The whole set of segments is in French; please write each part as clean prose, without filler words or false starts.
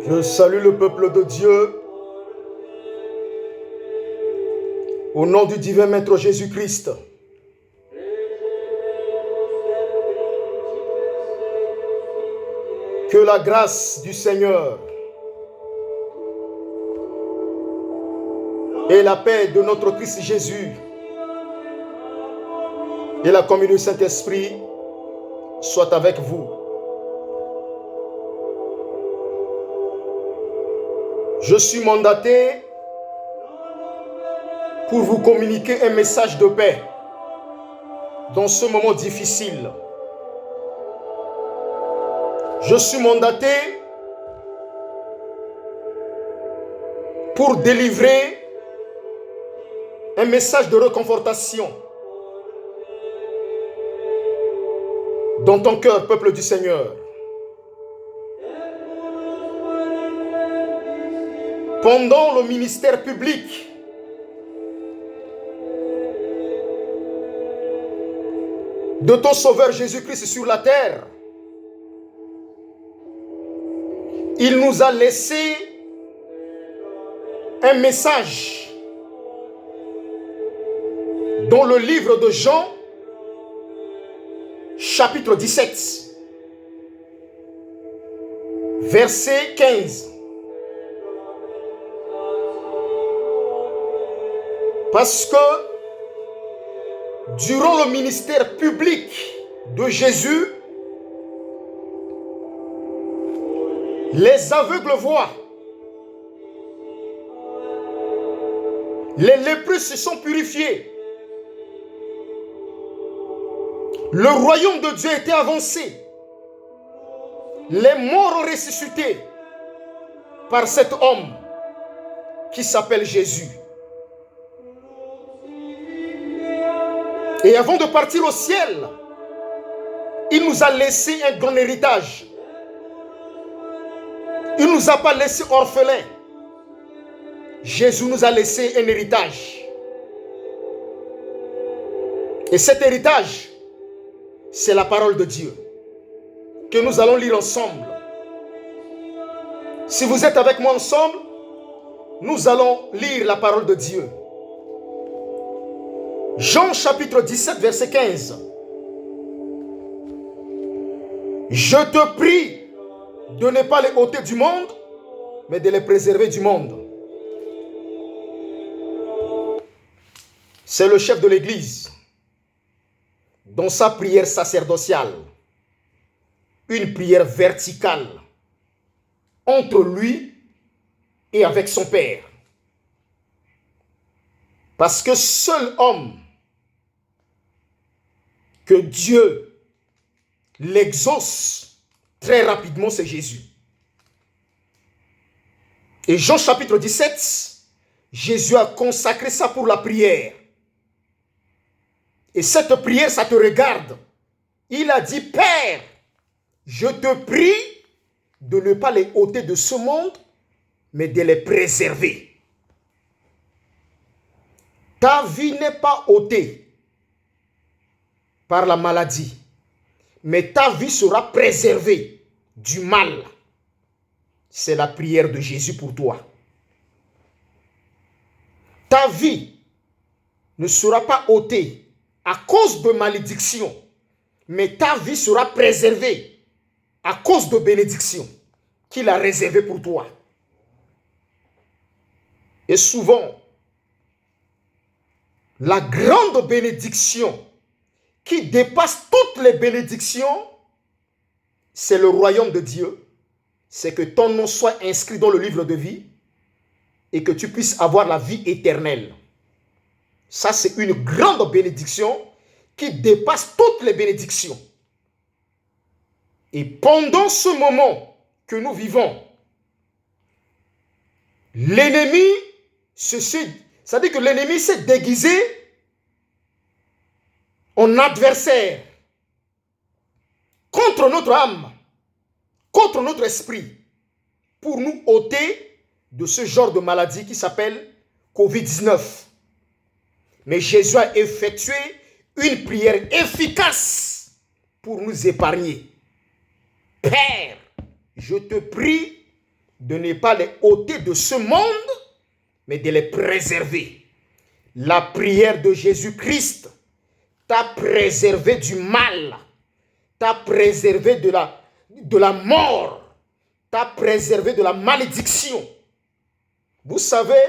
Je salue le peuple de Dieu au nom du divin Maître Jésus-Christ. Que la grâce du Seigneur et la paix de notre Christ Jésus et la communion du Saint-Esprit soient avec vous. Je suis mandaté pour vous communiquer un message de paix dans ce moment difficile. Je suis mandaté pour délivrer un message de réconfortation dans ton cœur, peuple du Seigneur. Pendant le ministère public de ton Sauveur Jésus-Christ sur la terre, il nous a laissé un message dans le livre de Jean, chapitre 17, verset 15. Parce que durant le ministère public de Jésus, les aveugles voient, les lépreux se sont purifiés, le royaume de Dieu était avancé, les morts ont ressuscité par cet homme qui s'appelle Jésus. Et avant de partir au ciel, il nous a laissé un grand héritage. Il ne nous a pas laissé orphelins. Jésus nous a laissé un héritage. Et cet héritage, c'est la parole de Dieu que nous allons lire ensemble. Si vous êtes avec moi ensemble, nous allons lire la parole de Dieu. Jean chapitre 17, verset 15. Je te prie de ne pas les ôter du monde, mais de les préserver du monde. C'est le chef de l'Église, dans sa prière sacerdotale, une prière verticale entre lui et avec son Père. Parce que seul homme que Dieu l'exauce très rapidement, c'est Jésus. Et Jean chapitre 17, Jésus a consacré ça pour la prière. Et cette prière, ça te regarde. Il a dit, Père, je te prie de ne pas les ôter de ce monde, mais de les préserver. Ta vie n'est pas ôtée par la maladie, mais ta vie sera préservée du mal. C'est la prière de Jésus pour toi. Ta vie ne sera pas ôtée à cause de malédiction, mais ta vie sera préservée à cause de bénédiction qu'il a réservée pour toi. Et souvent, la grande bénédiction qui dépasse toutes les bénédictions, c'est le royaume de Dieu. C'est que ton nom soit inscrit dans le livre de vie et que tu puisses avoir la vie éternelle. Ça, c'est une grande bénédiction qui dépasse toutes les bénédictions. Et pendant ce moment que nous vivons, l'ennemi, c'est-à-dire que l'ennemi s'est déguisé en adversaire contre notre âme, contre notre esprit, pour nous ôter de ce genre de maladie qui s'appelle Covid-19. Mais Jésus a effectué une prière efficace pour nous épargner. Père, je te prie de ne pas les ôter de ce monde, mais de les préserver. La prière de Jésus-Christ t'a préservé du mal, t'a préservé de la mort, t'a préservé de la malédiction. Vous savez,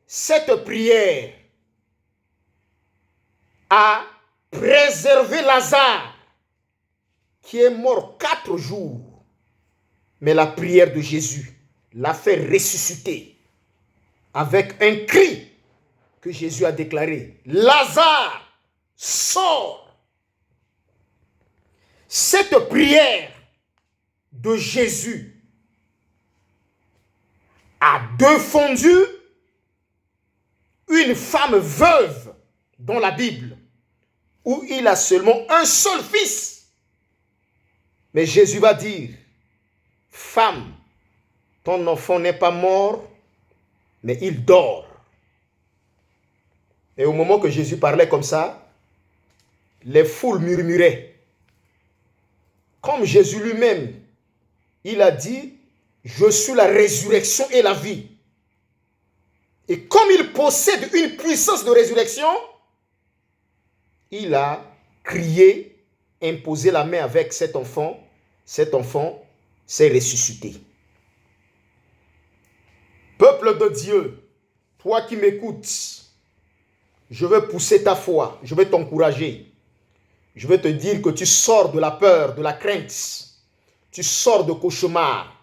cette prière a préservé Lazare, qui est mort 4 jours. Mais la prière de Jésus l'a fait ressusciter avec un cri que Jésus a déclaré. Lazare, sors. Cette prière de Jésus a défendu une femme veuve dans la Bible, où il a seulement un seul fils. Mais Jésus va dire, femme, ton enfant n'est pas mort, mais il dort. Et au moment que Jésus parlait comme ça, les foules murmuraient. Comme Jésus lui-même, il a dit, je suis la résurrection et la vie. Et comme il possède une puissance de résurrection, il a crié, imposé la main avec cet enfant s'est ressuscité. Peuple de Dieu, toi qui m'écoutes, je veux pousser ta foi, je veux t'encourager. Je veux te dire que tu sors de la peur, de la crainte, tu sors de cauchemar,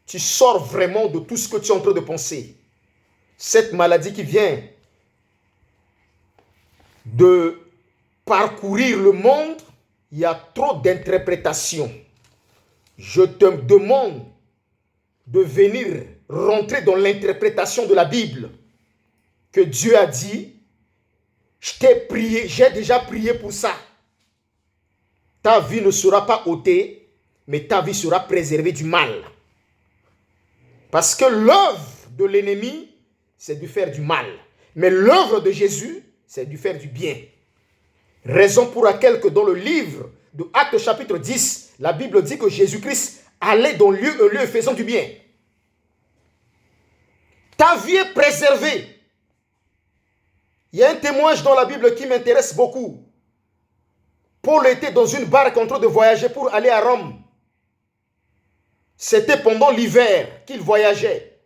tu sors vraiment de tout ce que tu es en train de penser. Cette maladie qui vient de parcourir le monde, il y a trop d'interprétations. Je te demande de venir rentrer dans l'interprétation de la Bible que Dieu a dit. Je t'ai prié, j'ai déjà prié pour ça. Ta vie ne sera pas ôtée, mais ta vie sera préservée du mal. Parce que l'œuvre de l'ennemi, c'est de faire du mal. Mais l'œuvre de Jésus, c'est de faire du bien. Raison pour laquelle que dans le livre de Actes chapitre 10, la Bible dit que Jésus-Christ allait d'un lieu en lieu faisant du bien. Ta vie est préservée. Il y a un témoignage dans la Bible qui m'intéresse beaucoup. Paul était dans une barque en train de voyager pour aller à Rome. C'était pendant l'hiver qu'il voyageait.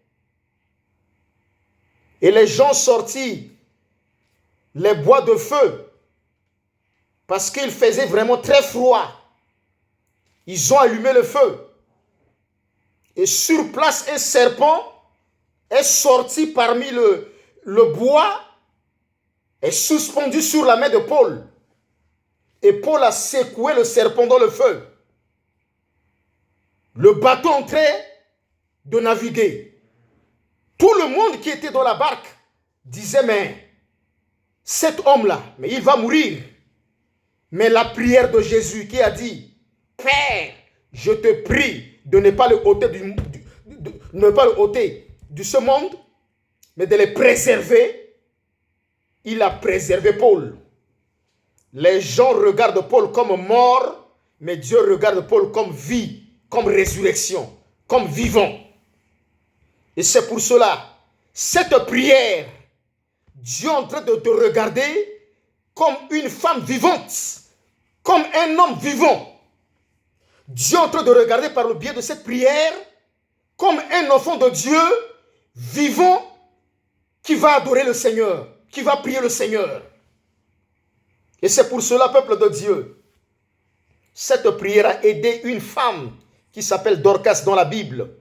Et les gens sortis les bois de feu parce qu'il faisait vraiment très froid. Ils ont allumé le feu. Et sur place, un serpent est sorti parmi le bois et suspendu sur la main de Paul. Et Paul a secoué le serpent dans le feu. Le bateau en train de naviguer. Tout le monde qui était dans la barque disait, mais cet homme-là, mais il va mourir. Mais la prière de Jésus qui a dit, Père, je te prie de ne pas le ôter de ce monde, mais de les préserver. Il a préservé Paul. Les gens regardent Paul comme mort, mais Dieu regarde Paul comme vie, comme résurrection, comme vivant. Et c'est pour cela, cette prière, Dieu est en train de te regarder comme une femme vivante, comme un homme vivant. Dieu est en train de regarder par le biais de cette prière comme un enfant de Dieu vivant qui va adorer le Seigneur, qui va prier le Seigneur. Et c'est pour cela, peuple de Dieu, cette prière a aidé une femme qui s'appelle Dorcas dans la Bible.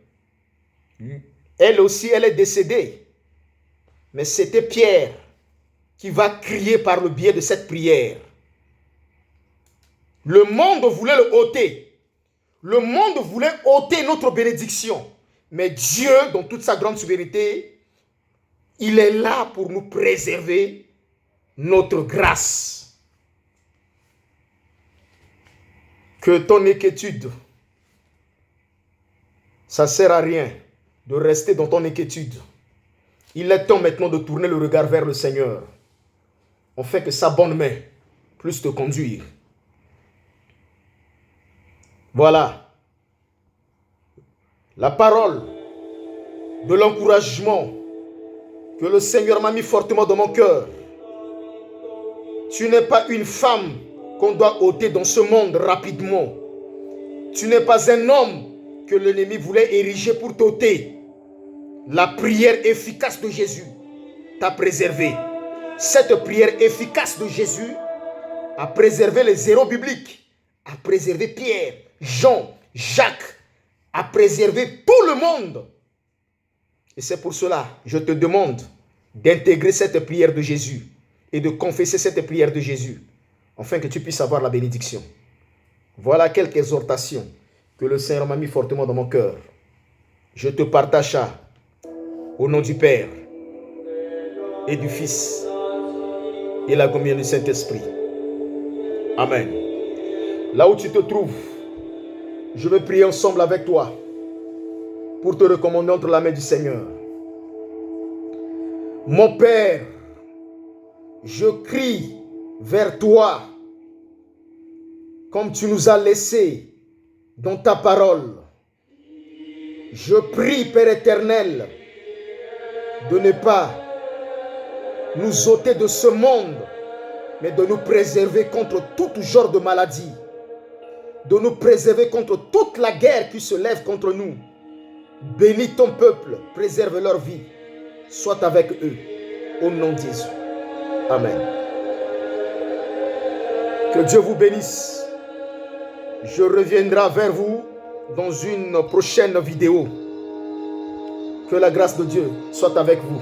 Elle aussi, elle est décédée. Mais c'était Pierre qui va crier par le biais de cette prière. Le monde voulait le ôter. Le monde voulait ôter notre bénédiction. Mais Dieu, dans toute sa grande souveraineté, il est là pour nous préserver notre grâce. Que ton inquiétude, ça ne sert à rien de rester dans ton inquiétude. Il est temps maintenant de tourner le regard vers le Seigneur. On fait que sa bonne main puisse te conduire. Voilà. La parole de l'encouragement que le Seigneur m'a mis fortement dans mon cœur. Tu n'es pas une femme qu'on doit ôter dans ce monde rapidement. Tu n'es pas un homme que l'ennemi voulait ériger pour t'ôter. La prière efficace de Jésus t'a préservé. Cette prière efficace de Jésus a préservé les héros bibliques, a préservé Pierre, Jean, Jacques, a préservé tout le monde. Et c'est pour cela, je te demande d'intégrer cette prière de Jésus et de confesser cette prière de Jésus, afin que tu puisses avoir la bénédiction. Voilà quelques exhortations que le Seigneur m'a mis fortement dans mon cœur. Je te partage ça au nom du Père et du Fils et la communion du Saint-Esprit. Amen. Là où tu te trouves, je vais prier ensemble avec toi pour te recommander entre la main du Seigneur. Mon Père, je crie vers toi comme tu nous as laissé dans ta parole. Je prie, Père éternel, de ne pas nous ôter de ce monde, mais de nous préserver contre tout genre de maladie, de nous préserver contre toute la guerre qui se lève contre nous. Bénis ton peuple, préserve leur vie, sois avec eux, au nom de Jésus. Amen. Que Dieu vous bénisse. Je reviendrai vers vous dans une prochaine vidéo. Que la grâce de Dieu soit avec vous.